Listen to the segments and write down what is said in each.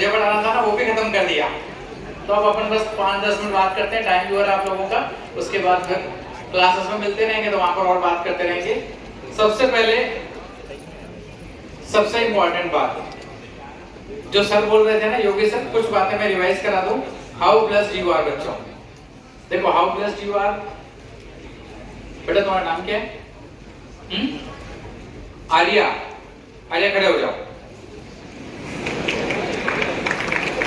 मुझे पढ़ाना था ना वो भी खत्म कर दिया। तो अब अपन बस 5-10 मिनट बात करते हैं, टाइम भी हो रहा है आप लोगों का, उसके बाद फिर क्लासेस में मिलते रहेंगे तो वहां पर और बात करते रहेंगे। सबसे पहले सबसे इंपॉर्टेंट बात जो सर बोल रहे थे ना, योगी सर, कुछ बातें मैं रिवाइज करा दूं। हाउ ब्लेस्ड यू आर बच्चों, देखो हाउ ब्लेस्ड यू आर। बेटा तुम्हारा नाम क्या है? आर्या। आर्या खड़े हो जाओ।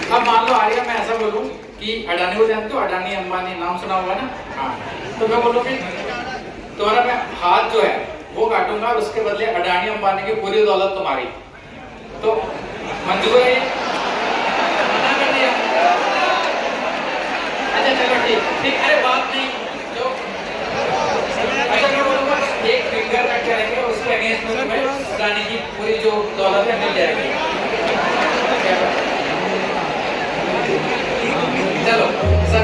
अब मान लो आर्या मैं ऐसा बोलूं कि अडानी को जानते हो, अडानी अंबानी नाम सुना होगा ना? हाँ, तो मैं बोलूं कि तुम्हारा मैं हाथ जो है वो काटूंगा और उसके बदले अडानी अंबानी की पूरी दौलत तुम्हारी, तो मंजूर है? मना कर दिया? अच्छा चलो ठीक, अरे बात नहीं जो अच्छा मैं बोलूंगा एक फिंगर कट करेंगे उसके अगेंस्ट में तुम्हें अडानी की पूरी जो दौलत है मिल जाएगी। चलो सर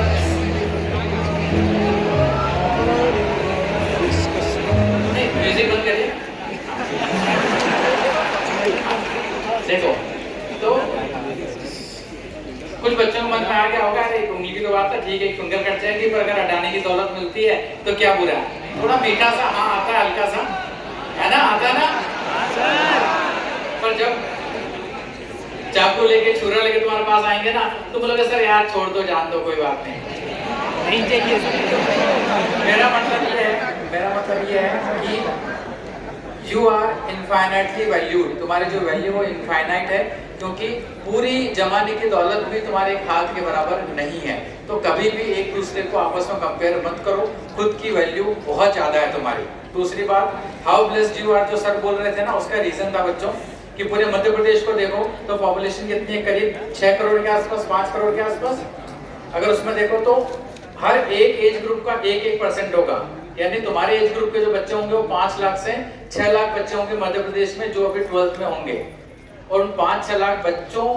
म्यूजिक बंद करिए। देखो तो कुछ बच्चों को मन में आ गया होगा, अरे उंगली की तो बात है, ठीक है एक फिंगर कट जाएगी, पर अगर अडानी की दौलत मिलती है तो क्या बुरा है? थोड़ा मीठा सा हाँ आता है, हल्का सा है ना, आता है ना। पर जब चाकू लेके छुरा लेके तुम्हारे पास आएंगे ना तो बोलोगे सर यार छोड़ दो, जान दो, कोई बात नहीं चाहिए। मेरा मतलब ये है कि यू आर इनफाइनाइटली वैल्यूड, तुम्हारी जो वैल्यू वो इनफाइनाइट है, क्योंकि पूरी जमाने की दौलत भी तुम्हारे एक हाथ के बराबर नहीं है। तो कभी भी एक दूसरे को आपस में कंपेयर मत करो, खुद की वैल्यू बहुत ज्यादा है तुम्हारी। दूसरी बात, हाउ ब्लेस्ड यू आर जो सर बोल रहे थे ना, उसका रीजन था बच्चों कि पूरे मध्य प्रदेश को देखो तो पॉपुलेशन कितनी है, करीब 6 करोड़ के आसपास, 5 करोड़ के आसपास। अगर उसमें देखो तो हर एक एज ग्रुप का 1% होगा, यानी तुम्हारे एज ग्रुप के जो बच्चे होंगे वो 5 लाख से 6 लाख बच्चे होंगे मध्य प्रदेश में जो अभी 12th में होंगे। और उन 5-6 लाख बच्चों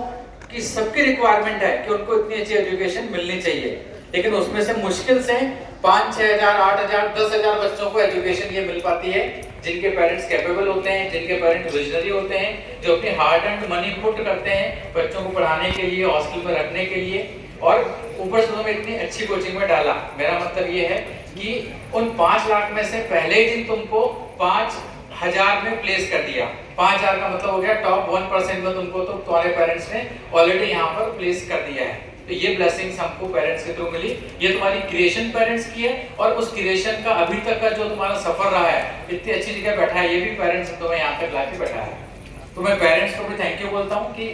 की सबकी रिक्वायरमेंट है कि उनको इतनी अच्छी एजुकेशन मिलनी चाहिए, लेकिन उसमें से मुश्किल से 5-6 हजार, 8 हजार, 10 हजार बच्चों को एजुकेशन ये मिल पाती है जिनके पेरेंट्स कैपेबल होते हैं, जिनके पेरेंट्स विजनरी होते हैं, जो अपनी हार्ड एंड मनी पुट करते हैं बच्चों को पढ़ाने के लिए, हॉस्टल में रखने के लिए, और ऊपर से तुम्हें इतनी अच्छी कोचिंग में डाला। मेरा मतलब ये है कि उन 5 लाख में से पहले ही दिन तुमको 5,000 में प्लेस कर दिया। 5,000 का मतलब हो गया टॉप 1% में तुमको तो तुम्हारे पेरेंट्स ने ऑलरेडी यहाँ पर प्लेस कर दिया है। तो ये ब्लेसिंग्स हमको पेरेंट्स के थ्रू मिली, ये तुम्हारी क्रिएशन पेरेंट्स की है, और उस क्रिएशन का अभी तक का जो तुम्हारा सफर रहा है, इतनी अच्छी जगह बैठा है, ये भी पेरेंट्स तुम्हें यहाँ तक लाके बैठा है। तो मैं पेरेंट्स को भी थैंक यू बोलता हूँ कि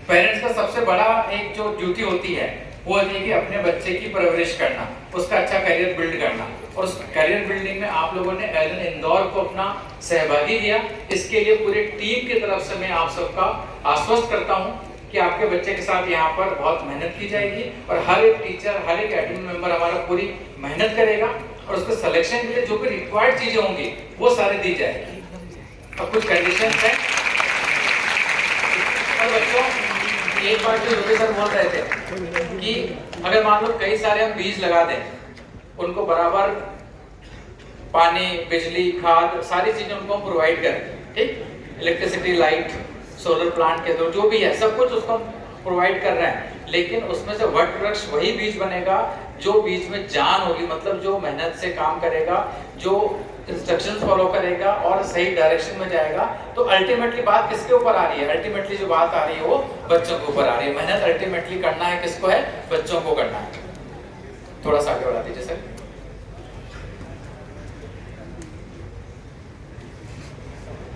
पेरेंट्स का सबसे बड़ा एक जो ड्यूटी होती है वो होती है कि अपने बच्चे की परवरिश करना, उसका अच्छा करियर बिल्ड करना, और उस करियर बिल्डिंग में आप लोगों ने एलन इंदौर को अपना सहभागी दिया। इसके लिए पूरे टीम की तरफ से मैं आप सबका आश्वस्त करता हूँ कि आपके बच्चे के साथ यहाँ पर बहुत मेहनत की जाएगी, और हर एक टीचर, हर एक एडमिन मेंबर हमारा पूरी मेहनत करेगा, और उसके सिलेक्शन के लिए जो भी रिक्वायर्ड चीजें होंगी वो सारी दी जाएगी। और कुछ कंडीशंस हैं। और बच्चों एक बात जो योगी सर बोल रहे थे कि अगर मान लो कई सारे हम बीज लगा दें, उनको बराबर पानी, बिजली, खाद, सारी चीजें उनको हम प्रोवाइड करें, ठीक, इलेक्ट्रिसिटी, लाइट, सोलर प्लांट के थ्रू जो भी है सब कुछ उसको प्रोवाइड कर रहे हैं, लेकिन उसमें से वट वृक्ष वही बीज बनेगा जो बीज में जान होगी, मतलब जो मेहनत से काम करेगा, जो इंस्ट्रक्शंस फॉलो करेगा और सही डायरेक्शन में जाएगा। तो अल्टीमेटली बात किसके ऊपर आ रही है? अल्टीमेटली जो बात आ रही है वो बच्चों के ऊपर आ रही है। मेहनत अल्टीमेटली करना है किसको है? बच्चों को करना है। थोड़ा सा आगे बढ़ा दीजिए sir.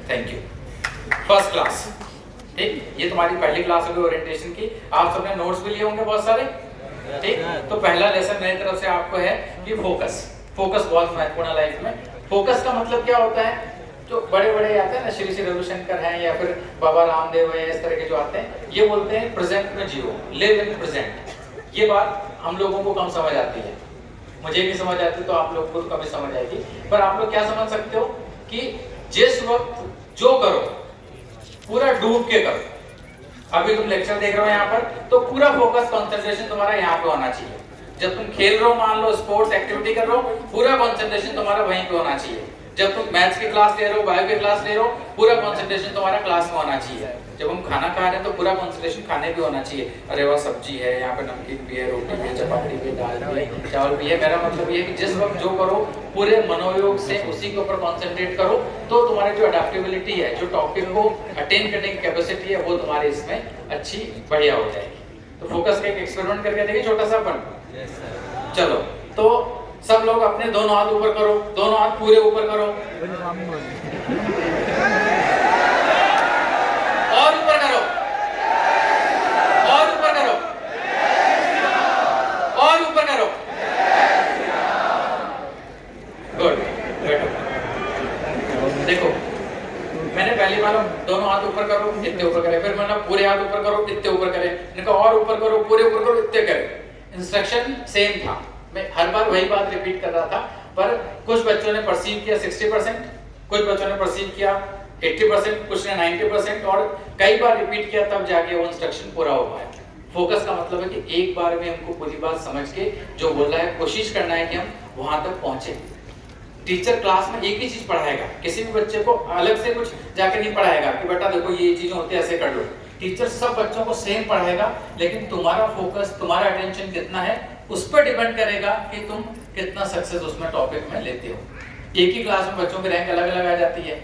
Thank you. First class, ठीक, ये तुम्हारी पहली क्लास होगी ओरिएंटेशन की। आप सबने नोट्स भी लिए होंगे बहुत सारे, ठीक। तो पहला लेसन मेरी तरफ से आपको है कि फोकस। फोकस बहुत महत्वपूर्ण है लाइफ में। फोकस का मतलब क्या होता है? जो बड़े बड़े आते हैं ना, श्री श्री रविशंकर हैं या फिर बाबा रामदेव है, इस तरह के जो आते हैं, ये बोलते हैं प्रेजेंट में जियो, लिव इन प्रेजेंट। ये बात हम लोगों को कम समझ आती है, मुझे भी समझ आती, तो आप लोग को कभी समझ आएगी। पर आप लोग क्या समझ सकते हो कि जिस वक्त जो करो पूरा डूब के करो। अभी तुम लेक्चर देख रहे हो यहाँ पर, तो पूरा फोकस, कंसंट्रेशन तुम्हारा यहाँ पे होना चाहिए। जब तुम खेल रहे हो, मान लो स्पोर्ट्स एक्टिविटी कर रहे हो, पूरा कंसंट्रेशन तुम्हारा वहीं पे होना चाहिए। जब तुम मैथ्स की क्लास ले रहे हो, बायो की क्लास ले रहे हो, पूरा कंसंट्रेशन तुम्हारा क्लास में होना चाहिए। जब हम खाना खा रहे हैं तो पूरा कंसंट्रेशन खाने पे होना चाहिए। अरे वाह सब्जी है, यहाँ पे नमकीन भी है, रोटी भी है, चपाती भी है, दाल भी है, चावल भी है। मेरा मतलब ये है कि जिस वक्त जो करो पूरे मनोयोग से उसी के ऊपर कॉन्सेंट्रेट करो, तो तुम्हारी जो अडेप्टेबिलिटी है, जो टॉपिक को अटेन करने की कैपेसिटी है, वो तुम्हारे इसमें अच्छी बढ़िया हो जाएगी। तो फोकस का एक एक्सपेरिमेंट करके देखिए छोटा सा अपन। चलो तो सब लोग अपने दोनों हाथ ऊपर करो, दोनों हाथ पूरे ऊपर करो, और ऊपर करो, और ऊपर करो, और ऊपर करो। गुड। देखो मैंने पहली बार दोनों हाथ ऊपर करो, इतने ऊपर करे, फिर मैंने पूरे हाथ ऊपर करो, इतने ऊपर करे, मैंने कहा और ऊपर करो, पूरे ऊपर करो, इतने करे। इंस्ट्रक्शन सेम था, मैं हर बार वही बात रिपीट कर रहा था, पर कुछ बच्चों ने परसीव किया 60%, कुछ बच्चों ने परसीव किया 80%, कुछ ने 90%, और कई बार रिपीट किया तब जाके वो इंस्ट्रक्शन पूरा हो पाया। फोकस का मतलब है कि एक बार में हमको पूरी बात समझ के जो बोल रहा है कोशिश करना है कि हम वहां तक पहुंचे। टीचर क्लास में एक ही चीज पढ़ाएगा, किसी भी बच्चे को अलग से कुछ जाके नहीं पढ़ाएगा कि बेटा देखो ये चीजें होती है ऐसे कर लो। टीचर सब बच्चों को सेम पढ़ाएगा, लेकिन तुम्हारा फोकस, तुम्हारा अटेंशन कितना है उस पर डिपेंड करेगा कि तुम कितना सक्सेस उसमें टॉपिक में लेते हो। एक ही क्लास में बच्चों की रैंक अलग अलग आ जाती है।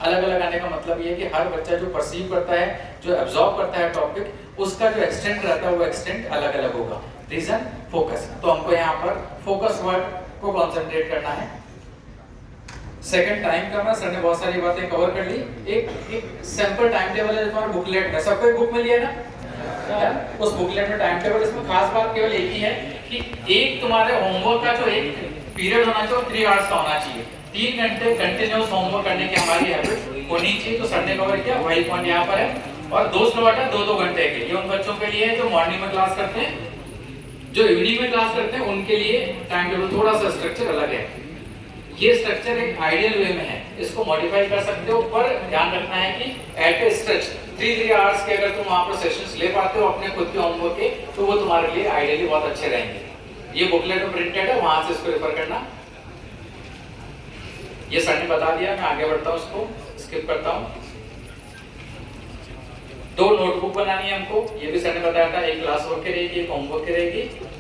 अलग अलग आने का मतलब ये है कि हर बच्चा जो परसीव करता है, जो एब्जॉर्ब करता है टॉपिक, उसका जो एक्सटेंट रहता है वो एक्सटेंट अलग अलग होगा। Reason focus. तो हमको यहाँ पर फोकस वर्ड को कॉन्सेंट्रेट करना है। सेकंड टाइम का, सर ने बहुत सारी बातें कवर कर ली। एक सैंपल टाइम टेबल है तुम्हारे बुकलेट में, सबको एक बुक मिली है ना? उस बुकलेट में टाइम टेबल, इसमें खास बात केवल एक ही है कि एक तुम्हारे होमवर्क का जो एक पीरियड होना चाहिए 3 आवर्स का होना चाहिए। 3 घंटे कंटिन्यूस होमवर्क करने की हमारी हैबिट होनी चाहिए। तो सर ने कवर किया, वही पॉइंट यहाँ पर है। और 2 स्लॉट है 2-2 घंटे के। ये उन बच्चों के लिए है जो मॉर्निंग में क्लास करते हैं, जो इवनिंग में क्लास करते हैं उनके लिए टाइम टेबल थोड़ा सा स्ट्रक्चर अलग है। ये स्ट्रक्चर एक आइडियल वे में है, इसको मॉडिफाई कर सकते हो, पर ध्यान रखना है कि एट ए स्ट्रेच 3 आवर्स के अगर तुम वहां पर सेशंस ले पाते हो अपने खुद के होमवर्क के, तो वो तुम्हारे लिए आइडियली बहुत अच्छे रहेंगे। ये बुकलेट में प्रिंटेड है, वहां से इसको रेफर करना। ये सर ने बता दिया, मैं आगे बढ़ता हूँ, उसको स्किप करता हूँ। 2 नोटबुक बनानी है हमको, ये भी सर ने बताया था, एक क्लास वर्क की रहेगी, एक होमवर्क की रहेगी।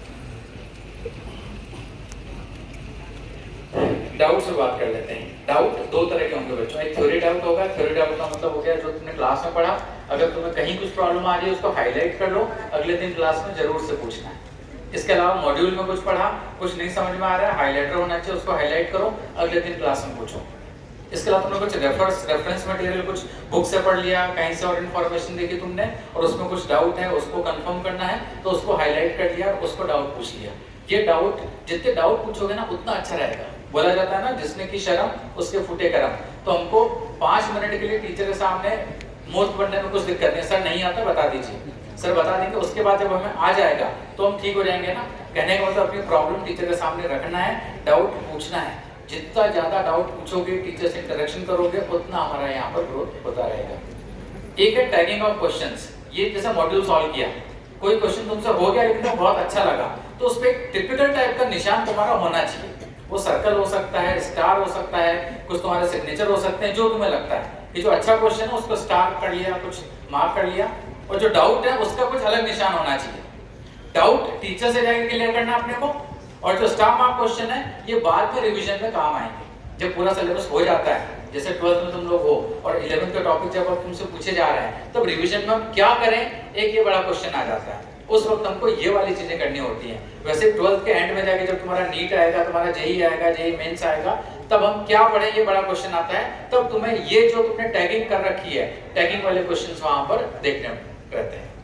डाउट से बात कर लेते हैं। डाउट 2 तरह के होंगे बच्चों, एक थ्योरी डाउट होगा। थ्योरी डाउट का मतलब हो गया जो तुमने क्लास में पढ़ा, अगर तुम्हें कहीं कुछ प्रॉब्लम आ रही है उसको हाईलाइट कर लो, अगले दिन क्लास में जरूर से पूछना है। इसके अलावा मॉड्यूल में कुछ पढ़ा, कुछ नहीं समझ में आ रहा है, हाईलाइटर होना चाहिए, उसको हाईलाइट करो, अगले दिन क्लास में पूछो। इसके अलावा तुमने कुछ रेफरेंस मटेरियल कुछ बुक से पढ़ लिया, कहीं से और इन्फॉर्मेशन देखी तुमने और उसमें कुछ डाउट है, उसको कंफर्म करना है, तो उसको हाईलाइट कर लिया, उसको डाउट पूछ लिया। ये डाउट, जितने डाउट पूछोगे ना उतना अच्छा रहेगा। बोला जाता है ना, जिसने की शर्म उसके फूटे करम। तो हमको 5 मिनट के लिए टीचर के सामने मुंह बनने में कुछ दिक्कत नहीं, सर नहीं आता बता दीजिए, सर बता देंगे। उसके बाद जब हमें आ जाएगा तो हम ठीक हो जाएंगे ना। कहने का मतलब अपनी प्रॉब्लम टीचर के सामने रखना है, डाउट पूछना है। जितना ज्यादा डाउट पूछोगे, टीचर से इंटरेक्शन करोगे, उतना हमारा यहाँ पर ग्रोथ होता रहेगा। एक है टैगिंग ऑफ क्वेश्चंस। ये जैसे मॉड्यूल सॉल्व किया, कोई क्वेश्चन तुमसे हो गया लेकिन बहुत अच्छा लगा, तो उस पर एक टिपिकल टाइप का निशान तुम्हारा होना चाहिए। वो सर्कल हो सकता है, स्टार हो सकता है, कुछ तुम्हारे सिग्नेचर हो सकते हैं, जो तुम्हें लगता है कि जो अच्छा क्वेश्चन है उसको स्टार कर लिया, कुछ मार्क कर लिया, और जो डाउट है उसका कुछ अलग निशान होना चाहिए। डाउट टीचर से जाकर क्लियर करना अपने को, और जो स्टार मार्क क्वेश्चन है ये बाद में रिवीजन में काम आएंगे जब पूरा सिलेबस हो जाता है। जैसे 12th में तुम लोग हो और 11th का टॉपिक जब अब तुमसे पूछे जा रहे हैं, तब रिवीजन में हम क्या करें, एक ये बड़ा क्वेश्चन आ जाता है। उस वक्त हमको ये वाली चीजें करनी होती हैं। वैसे 12th के एंड में जाके जब तुम्हारा नीट आएगा, तुम्हारा जेई आएगा, जेई मेंस आएगा, तब हम क्या पढ़ें ये बड़ा क्वेश्चन आता है। तब तुम्हें ये जो तुमने टैगिंग कर रखी है, टैगिंग वाले क्वेश्चंस वहां पर देखने रहते हैं।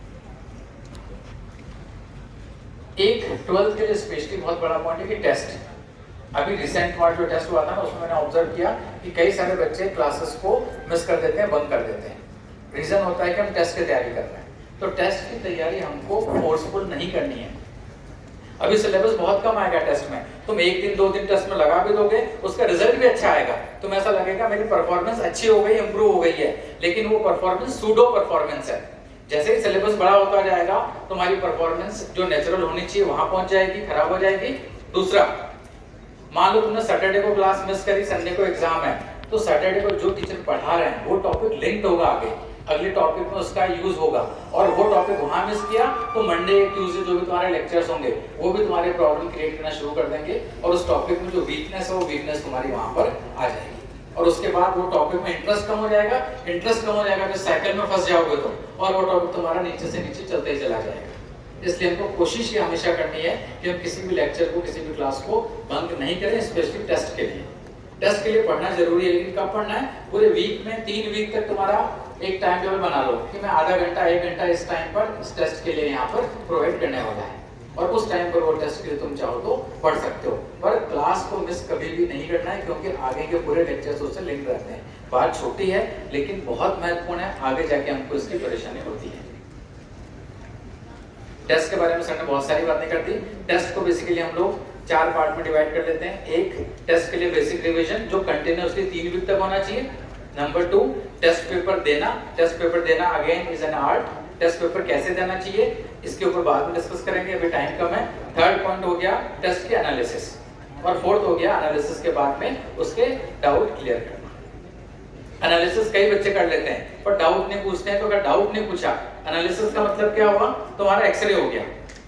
एक 12th के लिए स्पेशली बहुत बड़ा पॉइंट है कि टेस्ट। अभी रिसेंट वाला जो टेस्ट हुआ था ना, उसमें मैंने ऑब्जर्व किया कि कई सारे बच्चे क्लासेस को मिस कर देते हैं, बंक कर देते हैं। रीजन होता है कि हम टेस्ट की तैयारी कर रहे हैं। तो टेस्ट की तैयारी हमको फोर्सफुल नहीं करनी है। अभी सिलेबस बहुत कम आएगा टेस्ट में, तुम 1 दिन 2 दिन टेस्ट में लगा भी दोगे, उसका रिजल्ट भी अच्छा आएगा, तुम्हें ऐसा लगेगा मेरी परफॉर्मेंस अच्छी हो गई, इंप्रूव हो गई है, लेकिन वो परफॉर्मेंस सूडो परफॉर्मेंस है। जैसे ही सिलेबस बड़ा होता जाएगा तुम्हारी परफॉर्मेंस जो नेचुरल होनी चाहिए वहां पहुंच जाएगी, खराब हो जाएगी। दूसरा, मान लो तुमने सैटरडे को क्लास मिस करी, संडे को एग्जाम है, तो सैटरडे को जो टीचर पढ़ा रहे हैं वो टॉपिक लिंक्ड होगा आगे, अगले टॉपिक में उसका यूज होगा, और वो टॉपिक वहां मिस किया तो मंडे ट्यूसडे जो भी तुम्हारे लेक्चर्स होंगे वो भी तुम्हारे प्रॉब्लम क्रिएट करना शुरू कर देंगे, और उस टॉपिक में जो वीकनेस है वो वीकनेस तुम्हारी वहां पर आ जाएगी, और उसके बाद वो टॉपिक में इंटरेस्ट कम हो जाएगा, इंटरेस्ट कम हो जाएगा फिर साइकिल में फंस जाओगे तो, और वो टॉपिक तुम्हारा नीचे से नीचे चलते ही चला जाएगा। इसलिए हमको कोशिश ये हमेशा करनी है कि हम किसी भी लेक्चर को, किसी भी क्लास को बंक नहीं करें, स्पेशली टेस्ट के लिए। टेस्ट के लिए पढ़ना जरूरी है, लेकिन कब पढ़ना है? पूरे वीक में 3 वीक तक तुम्हारा एक टाइम टेबल बना लो कि मैं आधा घंटा 1 घंटा इस टाइम पर इस टेस्ट के लिए यहाँ पर प्रोवाइड करने वाला है, और उस टाइम पर वो टेस्ट के लिए तुम चाहो तो पढ़ सकते हो, पर क्लास को मिस कभी भी नहीं करना है, क्योंकि आगे के पूरे लेक्चर्स उससे लिंक रहते हैं। बात छोटी है लेकिन बहुत महत्वपूर्ण है, आगे जाके हमको इसकी परेशानी होती है। टेस्ट के बारे में सर ने बहुत सारी बातें कर दी। टेस्ट को बेसिकली हम लोग 4 पार्ट में डिवाइड कर लेते हैं। एक, टेस्ट के लिए बेसिक रिवीजन जो कंटिन्यूअसली 3 वीक तक होना चाहिए। नंबर 2, टेस्ट पेपर देना। टेस्ट पेपर देना again is an art. Test paper कैसे देना चाहिए इसके ऊपर बाद में डिस्कस करेंगे, अभी टाइम कम है। थर्ड पॉइंट हो गया टेस्ट के एनालिसिस, और फोर्थ हो गया एनालिसिस के बाद में उसके डाउट क्लियर करना। एनालिसिस कई बच्चे कर लेते हैं पर डाउट नहीं पूछते हैं, तो अगर डाउट नहीं पूछा, एनालिसिस का मतलब क्या हुआ? तुम्हारा एक्सरे हो गया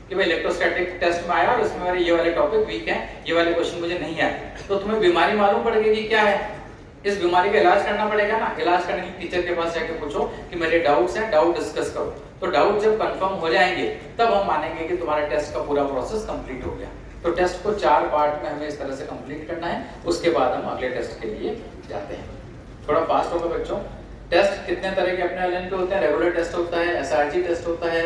कि भाई इलेक्ट्रोस्टैटिक टेस्ट में आया और इसमें मेरे ये वाले टॉपिक वीक हैं, ये वाले क्वेश्चन मुझे नहीं आए, तो तुम्हें बीमारी मालूम पड़ेगी कि क्या है, इस बीमारी का इलाज करना पड़ेगा ना। इलाज करने के लिए टीचर के पास जाके पूछो कि मेरे डाउट्स हैं, डाउट डिस्कस करो। तो डाउट जब कंफर्म हो जाएंगे तब हम मानेंगे कि तुम्हारा टेस्ट का पूरा प्रोसेस कंप्लीट हो गया। तो टेस्ट को 4 पार्ट में हमें इस तरह से कंप्लीट करना है, उसके बाद हम अगले टेस्ट के लिए जाते हैं। थोड़ा फास्ट होगा बच्चों। टेस्ट कितने तरह के अपने एलएन पे होते हैं? रेगुलर टेस्ट होता है, एसआरजी टेस्ट होता है,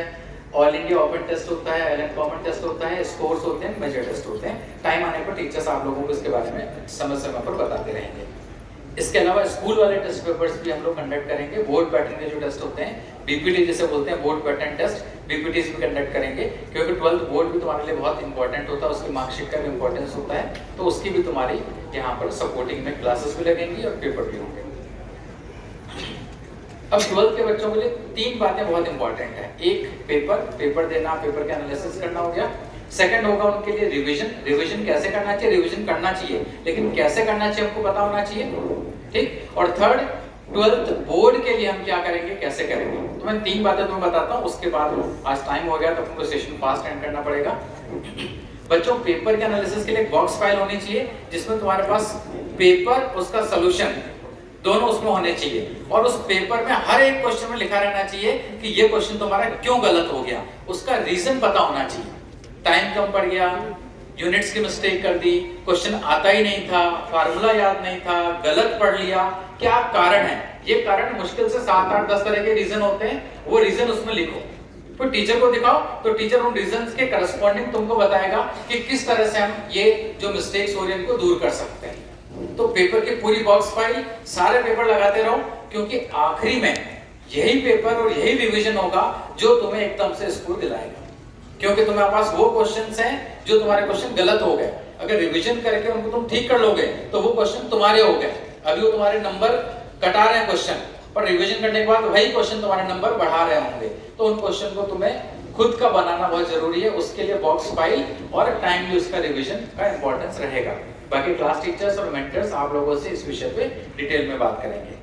ऑल इंडिया ओपन टेस्ट होता है, एलएन कॉमन टेस्ट होता है, स्कोर्स होते हैं, मेजर टेस्ट होते हैं। टाइम आने पर टीचर्स आप लोगों को इसके बारे में समय समय पर बताते रहेंगे। इसके अलावा स्कूल वाले टेस्ट पेपर्स भी हम लोग कंडक्ट करेंगे। बोर्ड पैटर्न के जो टेस्ट होते हैं, बीपीटी जिसे बोलते हैं, बोर्ड पैटर्न टेस्ट, बीपीटीज भी कंडक्ट करेंगे, क्योंकि 12th बोर्ड भी तुम्हारे लिए बहुत इंपॉर्टेंट होता है, उसकी मार्कशीट का भी इंपॉर्टेंस होता है, तो उसकी भी तुम्हारी यहाँ पर सपोर्टिंग में क्लासेस भी लगेंगी और पेपर भी होंगे। अब 12th के बच्चों के लिए 3 बातें बहुत इंपॉर्टेंट है। एक, पेपर देना, पेपर का एनालिसिस करना हो गया। सेकंड होगा उनके लिए रिवीजन कैसे करना चाहिए, रिवीजन करना चाहिए, लेकिन कैसे करना चाहिए हमको पता होना चाहिए, ठीक। और थर्ड, 12th बोर्ड के लिए हम क्या करेंगे, कैसे करेंगे। तो मैं 3 बातें तुम्हें बताता हूँ, उसके बाद आज टाइम हो गया तो तुमको सेशन फास्ट एंड करना पड़ेगा। बच्चों, पेपर के एनालिसिस के लिए एक बॉक्स फाइल होनी चाहिए जिसमें तुम्हारे पास पेपर, उसका सोल्यूशन दोनों उसमें होने चाहिए, और उस पेपर में हर एक क्वेश्चन में लिखा रहना चाहिए कि ये क्वेश्चन तुम्हारा क्यों गलत हो गया, उसका रीजन पता होना चाहिए। टाइम कम पड़ गया, यूनिट्स की मिस्टेक कर दी, क्वेश्चन आता ही नहीं था, फार्मूला याद नहीं था, गलत पढ़ लिया, क्या कारण है। ये कारण मुश्किल से 7, 8, 10 तरह के रीजन होते हैं, वो रीजन उसमें लिखो, फिर टीचर को दिखाओ, तो टीचर उन रीजंस के करस्पॉन्डिंग तुमको बताएगा कि किस तरह से हम ये जो मिस्टेक्स हो रही है इनको दूर कर सकते हैं। तो पेपर की पूरी बॉक्स फाइल, सारे पेपर लगाते रहो, क्योंकि आखिरी में यही पेपर और यही रिवीजन होगा जो तुम्हें एकदम से स्कोर दिलाएगा, क्योंकि तुम्हारे पास वो क्वेश्चंस हैं जो तुम्हारे क्वेश्चन गलत हो गए, अगर रिवीजन करके उनको तुम ठीक कर लोगे तो वो क्वेश्चन तुम्हारे हो गए। अभी वो तुम्हारे नंबर कटा रहे हैं क्वेश्चन, पर रिवीजन करने के बाद वही क्वेश्चन तुम्हारे नंबर बढ़ा रहे होंगे, तो उन क्वेश्चन को तुम्हें खुद का बनाना बहुत जरूरी है। उसके लिए बॉक्स फाइल और टाइमली उसका रिवीजन का इंपॉर्टेंस रहेगा। बाकी क्लास टीचर्स और मेंटर्स आप लोगों से इस विषय पे डिटेल में बात करेंगे।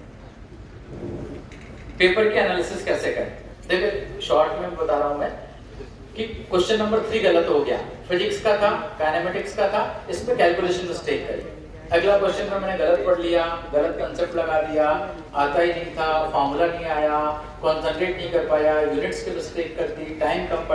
पेपर के एनालिसिस कैसे करें, देखिए शॉर्ट में बता रहा हूं मैं कि क्वेश्चन नंबर 3 गलत हो गया, फिजिक्स का था, काइनेमेटिक्स का था, इस पे कैलकुलेशन मिस्टेक करी। अगला क्वेश्चन में मैंने गलत पढ़ लिया, गलत कंसेप्ट लगा दिया, आता ही नहीं था, फार्मूला नहीं आया, कंसंट्रेट नहीं कर पाया, यूनिट्स की मिस्टेक कर दी, टाइम कम पड़